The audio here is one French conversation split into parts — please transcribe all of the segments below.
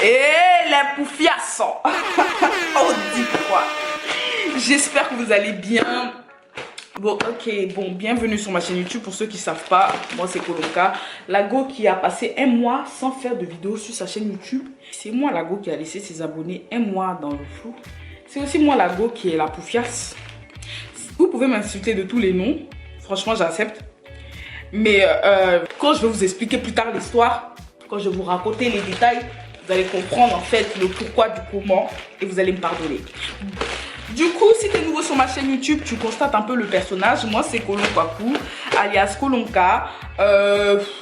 Et les poufias. On dit quoi? J'espère que vous allez bien. Bon, ok, bon, bienvenue sur ma chaîne YouTube. Pour ceux qui ne savent pas, moi c'est Kolonka, Lago qui a passé un mois sans faire de vidéo sur sa chaîne YouTube. C'est moi Lago qui a laissé ses abonnés un mois dans le flou. C'est aussi moi Lago qui est la poufias. Vous pouvez m'insulter de tous les noms, franchement j'accepte. Mais quand je vais vous expliquer plus tard l'histoire, quand je vais vous raconter les détails, vous allez comprendre en fait le pourquoi du comment et vous allez me pardonner. Du coup, si tu es nouveau sur ma chaîne YouTube, tu constates un peu le personnage. Moi, c'est Kolonkaku, alias Kolonka.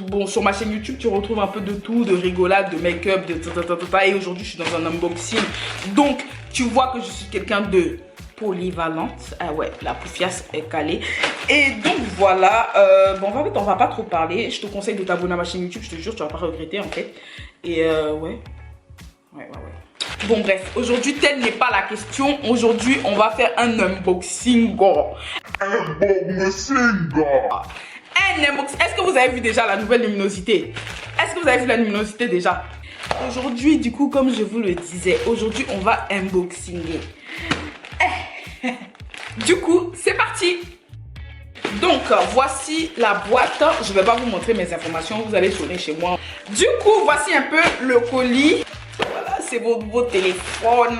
Bon, sur ma chaîne YouTube, tu retrouves un peu de tout, de rigolade, de make-up, de ta. Et aujourd'hui, je suis dans un unboxing. Donc, tu vois que je suis quelqu'un de polyvalente. Ah ouais, la poufias est calée. Et donc, voilà. Bon, en fait, on va pas trop parler. Je te conseille de t'abonner à ma chaîne YouTube. Je te jure, tu vas pas regretter, en fait. Et ouais. Bon bref, aujourd'hui telle n'est pas la question. Aujourd'hui on va faire un unboxing. Est-ce que vous avez vu déjà la nouvelle luminosité? Est-ce que vous avez vu la luminosité déjà? Aujourd'hui du coup, comme je vous le disais, aujourd'hui on va unboxinguer. Du coup c'est parti. Donc voici la boîte. Je vais pas vous montrer mes informations, vous allez sonner chez moi. Du coup voici un peu le colis. Voilà, c'est vos nouveaux téléphones.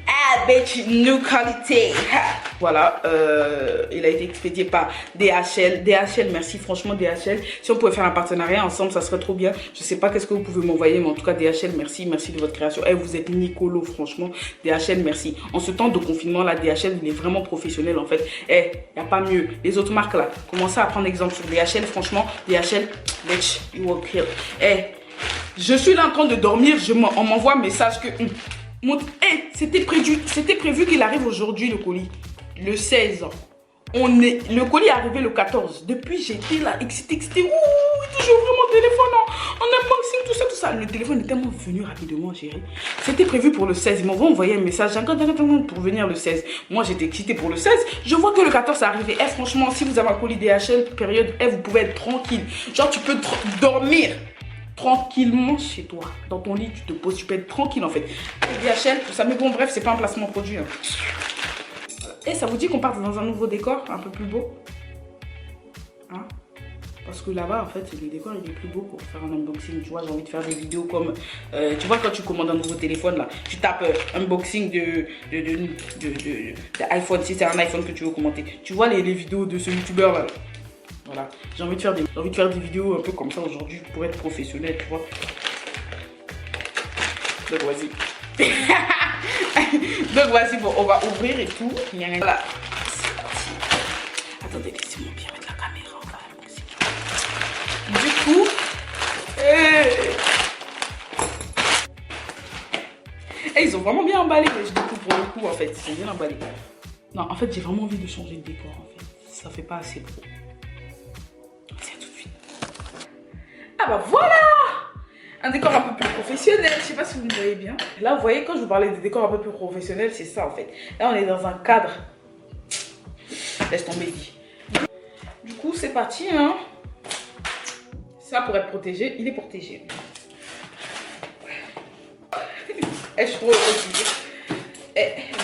Ah, bitch, new qualité. Voilà, il a été expédié par DHL. DHL, merci, franchement, DHL. Si on pouvait faire un partenariat ensemble, ça serait trop bien. Je sais pas qu'est-ce que vous pouvez m'envoyer, mais en tout cas, DHL, merci, merci de votre création. Eh, vous êtes Nicolo, franchement. DHL, merci. En ce temps de confinement, là, DHL, il est vraiment professionnel, en fait. Eh, y a pas mieux. Les autres marques, là, commencez à prendre exemple sur DHL, franchement. DHL, bitch, you will kill. Eh, je suis là en train de dormir, on m'envoie un message que... Hey, c'était prévu qu'il arrive aujourd'hui le colis, le 16. Le colis est arrivé le 14. Depuis j'étais là, excité. Ouh, toujours vraiment téléphone, en unboxing, tout ça. Le téléphone est tellement venu rapidement, chérie. C'était prévu pour le 16. Ils m'ont envoyé un message pour venir le 16. Moi j'étais excitée pour le 16. Je vois que le 14 est arrivé. Eh, franchement, si vous avez un colis DHL, période, vous pouvez être tranquille. Genre, tu peux dormir tranquillement chez toi, dans ton lit, tu te poses, tu peux être tranquille en fait. DHL, tout ça, mais bon, bref, c'est pas un placement produit. Hein. Et ça vous dit qu'on parte dans un nouveau décor, un peu plus beau, hein? Parce que là-bas, en fait, le décor il est plus beau pour faire un unboxing. Tu vois, j'ai envie de faire des vidéos comme, tu vois, quand tu commandes un nouveau téléphone là, tu tapes unboxing de iPhone, si c'est un iPhone que tu veux commenter. Tu vois les vidéos de ce youtubeur là. Voilà, j'ai envie de faire des vidéos un peu comme ça aujourd'hui pour être professionnel, tu vois. Donc vas-y. Donc vas-y, bon, on va ouvrir et tout. Voilà, c'est parti. Attendez, laissez-moi bien mettre la caméra. On va du coup, ils ont vraiment bien emballé, du coup, pour le coup, en fait. Ils ont bien emballé. Non, en fait, j'ai vraiment envie de changer de décor, en fait. Ça fait pas assez pro. Ah bah voilà! Un décor un peu plus professionnel, je sais pas si vous me voyez bien. Là, vous voyez, quand je vous parlais des décors un peu plus professionnels, c'est ça en fait. Là, on est dans un cadre. Laisse tomber, dit. Du coup, c'est parti, hein. Ça, pour être protégé, il est protégé. Je suis trop heureuse.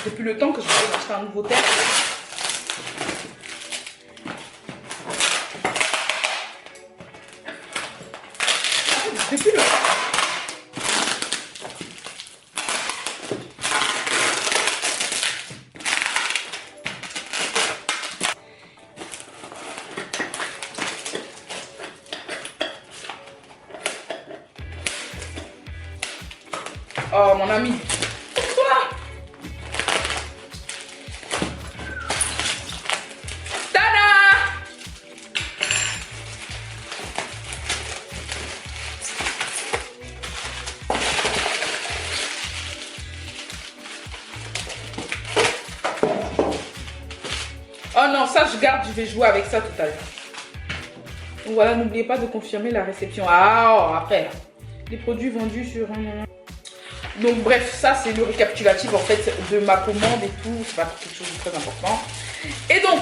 Depuis le temps que je voulais acheter un nouveau thème. Depuis le... Oh mon ami, toi. Oh non, ça je garde, je vais jouer avec ça tout à l'heure. Donc voilà, n'oubliez pas de confirmer la réception. Ah, oh, après, les produits vendus sur un... Donc bref, ça c'est le récapitulatif en fait de ma commande et tout. C'est pas quelque chose de très important. Et donc,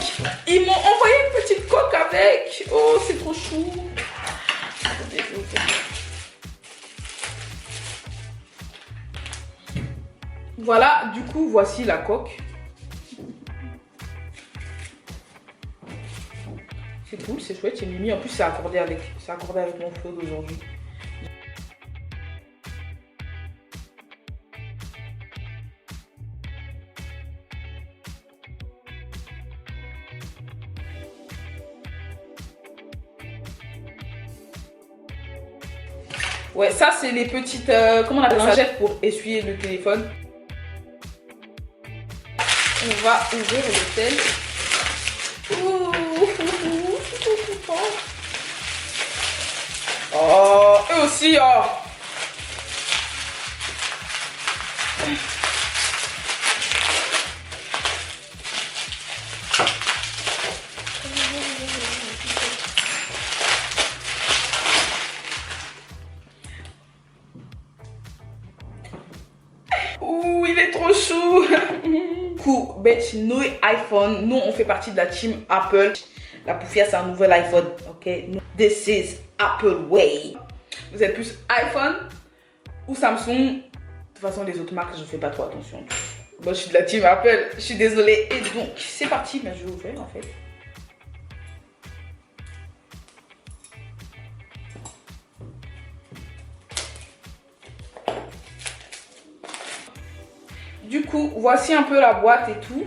ils m'ont envoyé une petite coque avec. Oh, c'est trop chou. Voilà, du coup, voici la coque. C'est cool, c'est chouette, c'est mimi. En plus, c'est accordé avec mon flow d'aujourd'hui. Ouais, ça, c'est les petites, comment on appelle ça, lingettes pour essuyer le téléphone. On va ouvrir le tel. Oh, eux aussi, oh. Ouh, il est trop chou. Cool, bitch, nous iPhone, nous on fait partie de la team Apple. La Poufia, c'est un nouvel iPhone, ok? This is Apple way. Vous êtes plus iPhone ou Samsung? De toute façon, les autres marques, je fais pas trop attention. Moi, je suis de la team Apple, je suis désolée. Et donc, c'est parti, mais je vais ouvrir en fait. Du coup, voici un peu la boîte et tout.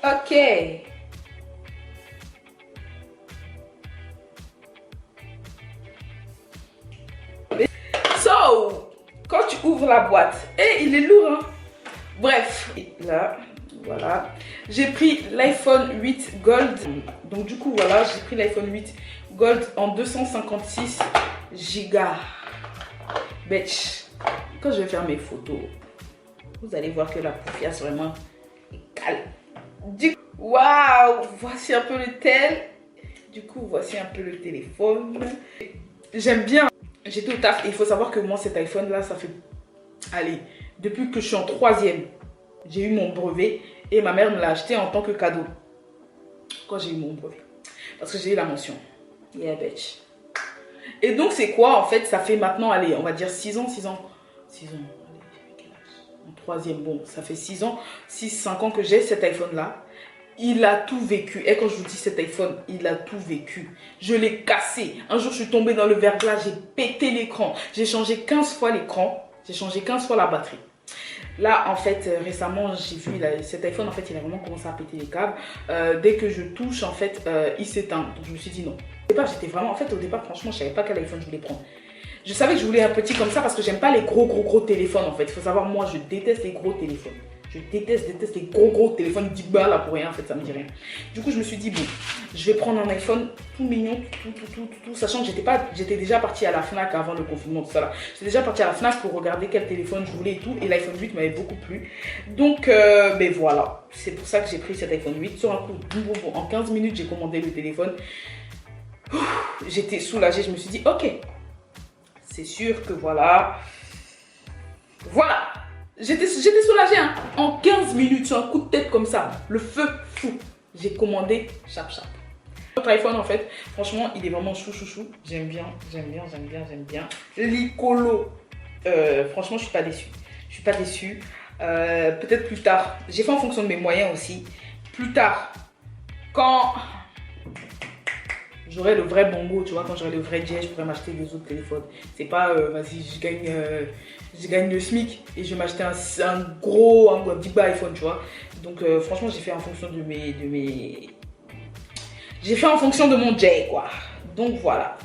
Ok. So, quand tu ouvres la boîte, et il est lourd, hein. Bref, et là, voilà. J'ai pris l'iPhone 8 Gold. Donc du coup, voilà, j'ai pris l'iPhone 8 Gold en 256 Go. Bitch, quand je vais faire mes photos, vous allez voir que la Poufia, c'est vraiment calme. Waouh, voici un peu le tel. Du coup, voici un peu le téléphone. J'aime bien. J'étais au taf et il faut savoir que moi, cet iPhone là, ça fait... Allez, depuis que je suis en 3e, j'ai eu mon brevet et ma mère me l'a acheté en tant que cadeau. Quand j'ai eu mon brevet. Parce que j'ai eu la mention. Yeah, bitch. Et donc, c'est quoi en fait? Ça fait maintenant, allez, on va dire 6 ans. 6 ans. Allez, quel âge? En 3e, bon, ça fait 6 ans. 6-5 ans que j'ai cet iPhone là. Il a tout vécu. Et quand je vous dis cet iPhone, il a tout vécu. Je l'ai cassé. Un jour, je suis tombée dans le verglas, j'ai pété l'écran. J'ai changé 15 fois l'écran. J'ai changé 15 fois la batterie. Là, en fait, récemment, j'ai vu cet iPhone, en fait, il a vraiment commencé à péter les câbles. Dès que je touche, en fait, il s'éteint. Donc, je me suis dit non. Au départ, j'étais vraiment... En fait, au départ, franchement, je ne savais pas quel iPhone je voulais prendre. Je savais que je voulais un petit comme ça parce que j'aime pas les gros téléphones, en fait. Il faut savoir, moi, je déteste les gros téléphones. Je déteste les gros téléphones 10 balles là pour rien, en fait, ça me dit rien. Du coup, je me suis dit, bon, je vais prendre un iPhone tout mignon, tout, sachant que j'étais déjà partie à la Fnac avant le confinement, tout ça là. J'étais déjà partie à la Fnac pour regarder quel téléphone je voulais et tout, et l'iPhone 8 m'avait beaucoup plu. Donc, ben voilà, c'est pour ça que j'ai pris cet iPhone 8. Sur un coup, en 15 minutes, j'ai commandé le téléphone. J'étais soulagée, je me suis dit, ok, c'est sûr que voilà. J'étais soulagée, hein. En 15 minutes, sur un coup de tête comme ça, le feu fou. J'ai commandé chap. Notre iPhone, en fait, franchement, il est vraiment chou. J'aime bien. L'icolo, franchement, je suis pas déçue. Peut-être plus tard. J'ai fait en fonction de mes moyens aussi. Plus tard, quand j'aurai le vrai bongo, tu vois, quand j'aurai le vrai jet, je pourrais m'acheter des autres téléphones. C'est pas, vas-y, je gagne le SMIC et je vais m'acheter un big iPhone, tu vois. Donc, franchement, j'ai fait en fonction de j'ai fait en fonction de mon jet, quoi. Donc, voilà.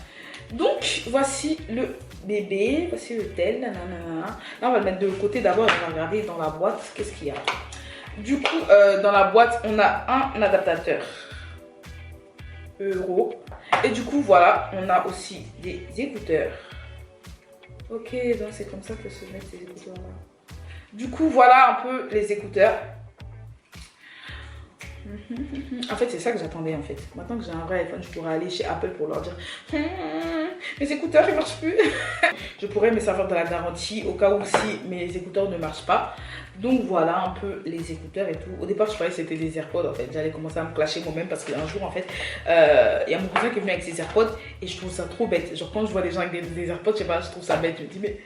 Donc, voici le bébé, voici le tel, nanana. Là, on va le mettre de côté d'abord et on va regarder dans la boîte, qu'est-ce qu'il y a. Du coup, dans la boîte, on a un adaptateur Euro. Et du coup, voilà, on a aussi des écouteurs. Ok, donc c'est comme ça que se mettent ces écouteurs là. Du coup, voilà un peu les écouteurs. En fait, c'est ça que j'attendais en fait. Maintenant que j'ai un vrai iPhone, je pourrais aller chez Apple pour leur dire mes écouteurs ils marchent plus. Je pourrais me servir de la garantie au cas où si mes écouteurs ne marchent pas. Donc voilà un peu les écouteurs et tout. Au départ, je croyais que c'était des AirPods en fait. J'allais commencer à me clasher moi-même parce qu'un jour en fait, il y a mon cousin qui est venu avec ses AirPods et je trouve ça trop bête. Genre quand je vois les gens avec des AirPods, je sais pas, je trouve ça bête. Je me dis mais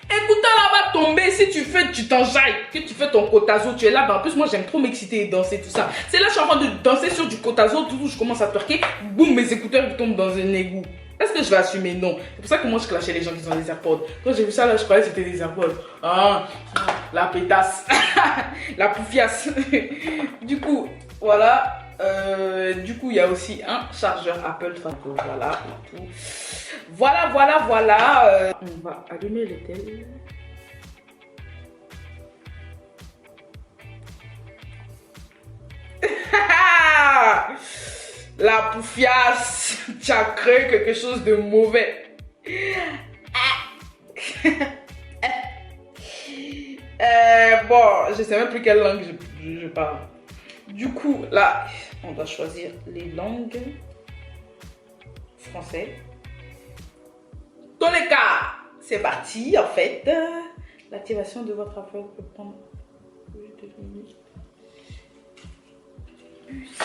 écoutez, là va tomber si tu t'enjailles, que tu fais ton cotazo, tu es là. En plus, moi j'aime trop m'exciter et danser, tout ça. C'est là, je suis en train de danser sur du cotazo, tout, je commence à twerker, boum, mes écouteurs tombent dans un égout. Est-ce que je vais assumer? Non. C'est pour ça que moi je clashais les gens qui ont des AirPods. Quand j'ai vu ça là, je croyais que c'était des AirPods. Ah, la pétasse, la poufiasse. Du coup, voilà. Du coup, il y a aussi un chargeur Apple. Enfin, voilà, tout. Voilà. On va allumer le tel. La poufiasse, tu as créé quelque chose de mauvais. Bon, je sais même plus quelle langue je parle. Du coup, là, on doit choisir les langues. Français. Dans les cas, c'est parti en fait. L'activation de votre Apple peut prendre plus de minutes. Puce.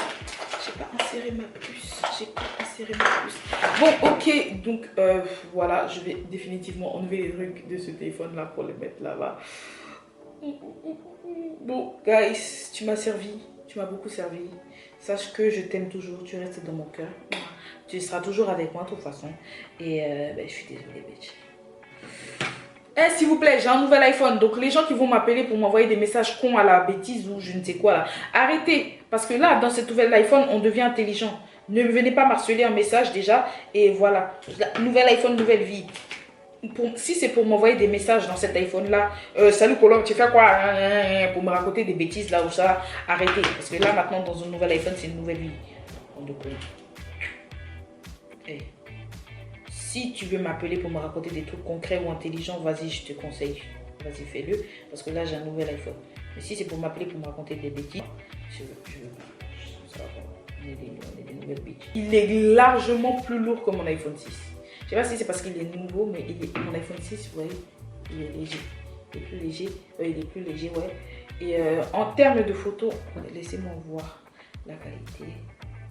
J'ai pas inséré ma puce. Bon, ok, donc voilà, je vais définitivement enlever les trucs de ce téléphone là pour les mettre là-bas. Bon, guys, tu m'as servi, tu m'as beaucoup servi. Sache que je t'aime toujours, tu restes dans mon cœur. Tu seras toujours avec moi de toute façon. Et je suis désolée, bitch. S'il vous plaît, j'ai un nouvel iPhone. Donc les gens qui vont m'appeler pour m'envoyer des messages cons à la bêtise ou je ne sais quoi là, arrêtez. Parce que là, dans cet nouvel iPhone, on devient intelligent. Ne venez pas m'harceler en message déjà. Et voilà, nouvel iPhone, nouvelle vie. Si c'est pour m'envoyer des messages dans cet iPhone là, salut Colombe, tu fais quoi? Pour me raconter des bêtises là ou ça, arrêtez. Parce que là maintenant, dans un nouvel iPhone, c'est une nouvelle vie. Si tu veux m'appeler pour me raconter des trucs concrets ou intelligents, vas-y, je te conseille. Vas-y, fais-le. Parce que là, j'ai un nouvel iPhone. Mais si c'est pour m'appeler pour me raconter des bêtises, je veux pas. Ça va pas. On est des nouvelles bêtises. Il est largement plus lourd que mon iPhone 6. Je sais pas si c'est parce qu'il est nouveau, mais mon iPhone 6, vous voyez, il est léger. Il est plus léger. Il est plus léger, ouais. Et en termes de photos, laissez-moi voir la qualité.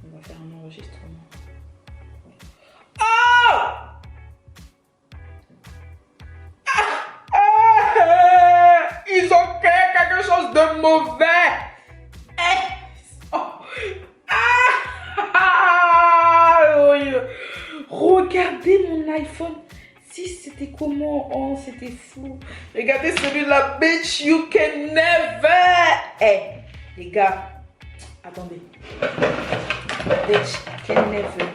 On va faire un enregistrement. Ils ont créé quelque chose de mauvais. Regardez mon iPhone 6, c'était comment? Oh, c'était fou. Regardez celui-là, bitch, you can never. Les gars, attendez. Bitch, can never.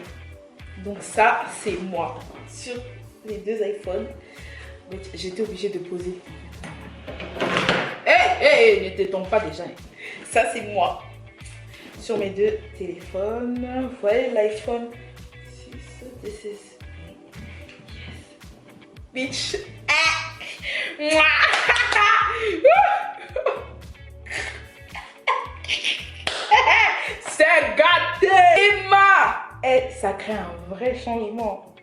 Donc ça, c'est moi. Sur les deux iPhones, j'étais obligée de poser. Ne te tombe pas déjà. Ça, c'est moi. Sur mes deux téléphones. Vous voyez l'iPhone 6, this is... Yes. Bitch. C'est gâté. Emma. Ça crée un vrai changement.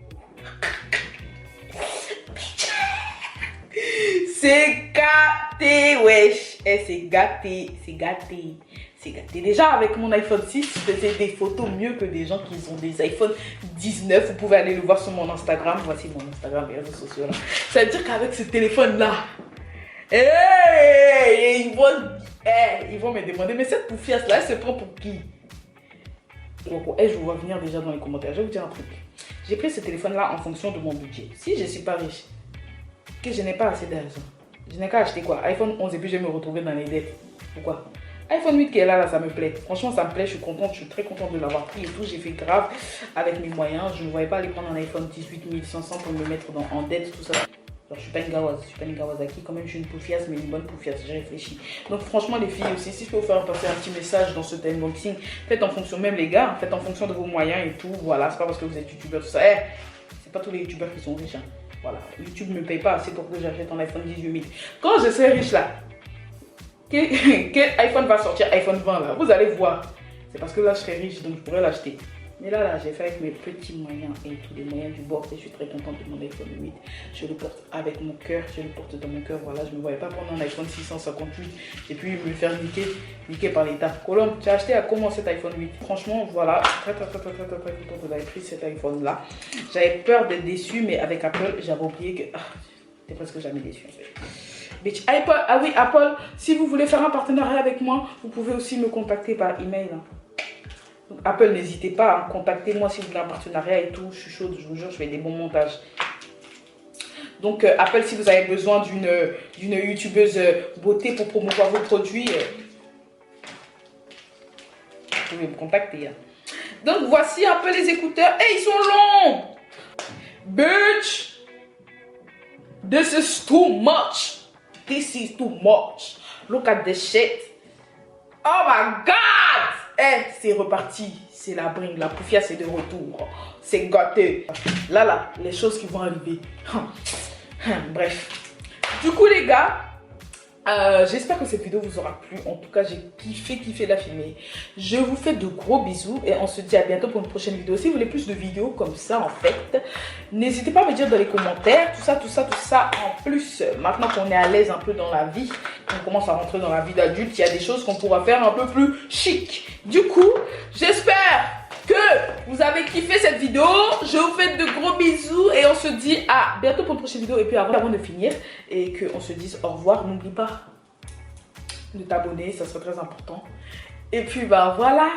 C'est gâté, wesh. C'est gâté. Déjà, avec mon iPhone 6, je faisais des photos mieux que des gens qui ont des iPhone 19. Vous pouvez aller le voir sur mon Instagram. Voici mon Instagram et les réseaux sociaux là. Ça veut dire qu'avec ce téléphone-là, ils vont me demander, mais cette poufiasse là, elle se prend pour qui? Je vous vois venir déjà dans les commentaires. Je vais vous dire un truc. J'ai pris ce téléphone-là en fonction de mon budget. Si je ne suis pas riche, que je n'ai pas assez d'argent, je n'ai qu'à acheter quoi? iPhone 11 et puis je vais me retrouver dans les dettes. Pourquoi? iPhone 8 qui est là, ça me plaît. Franchement, ça me plaît, je suis contente, je suis très contente de l'avoir pris et tout. J'ai fait grave avec mes moyens. Je ne voyais pas aller prendre un iPhone 18 500 pour me mettre en dette, tout ça. Alors, je suis pas une gawaze, je suis pas une Kawasaki. Quand même, je suis une poufiasse, mais une bonne poufiasse, j'ai réfléchi. Donc, franchement, les filles aussi, si je peux vous faire passer un petit message dans ce unboxing, faites en fonction, même les gars, faites en fonction de vos moyens et tout. Voilà, c'est pas parce que vous êtes youtubeur, tout ça. C'est pas tous les youtubeurs qui sont riches. Hein. Voilà, YouTube ne me paye pas assez pour que j'achète un iPhone 18 000. Quand je serai riche là, Quel iPhone va sortir? iPhone 20 là, vous allez voir. C'est parce que là je serai riche donc je pourrais l'acheter. Mais là, j'ai fait avec mes petits moyens et tous les moyens du bord et je suis très contente de mon iPhone 8. Je le porte avec mon cœur, je le porte dans mon cœur. Voilà, je ne me voyais pas prendre un iPhone 658 et puis me faire niquer par l'État. Colombe, tu as acheté à comment cet iPhone 8? Franchement, voilà, très contente de l'avoir pris cet iPhone là. J'avais peur d'être déçue, mais avec Apple, j'avais oublié que t'es presque jamais déçu en fait. Bitch, Apple, ah oui, Apple, si vous voulez faire un partenariat avec moi, vous pouvez aussi me contacter par email. Hein. Donc, Apple, n'hésitez pas à contacter moi si vous voulez un partenariat et tout. Je suis chaude, je vous jure, je fais des bons montages. Donc, Apple, si vous avez besoin d'une youtubeuse beauté pour promouvoir vos produits, vous pouvez me contacter. Hein. Donc, voici un peu les écouteurs. Et ils sont longs! Bitch! This is too much! This is too much. Look at this shit. Oh my god. Eh, c'est reparti. C'est la bringue. La poufia, c'est de retour. C'est gâté. Là, les choses qui vont arriver. Bref. Du coup, les gars, j'espère que cette vidéo vous aura plu. En tout cas, j'ai kiffé la filmer. Je vous fais de gros bisous et on se dit à bientôt pour une prochaine vidéo. Si vous voulez plus de vidéos comme ça, en fait, n'hésitez pas à me dire dans les commentaires tout ça. En plus, maintenant qu'on est à l'aise un peu dans la vie, qu'on commence à rentrer dans la vie d'adulte, il y a des choses qu'on pourra faire un peu plus chic. Du coup, j'espère que vous avez kiffé cette vidéo. Je vous fais de gros bisous et on se dit à bientôt pour une prochaine vidéo. Et puis avant de finir et qu'on se dise au revoir, n'oublie pas de t'abonner, ça serait très important. Et puis bah voilà.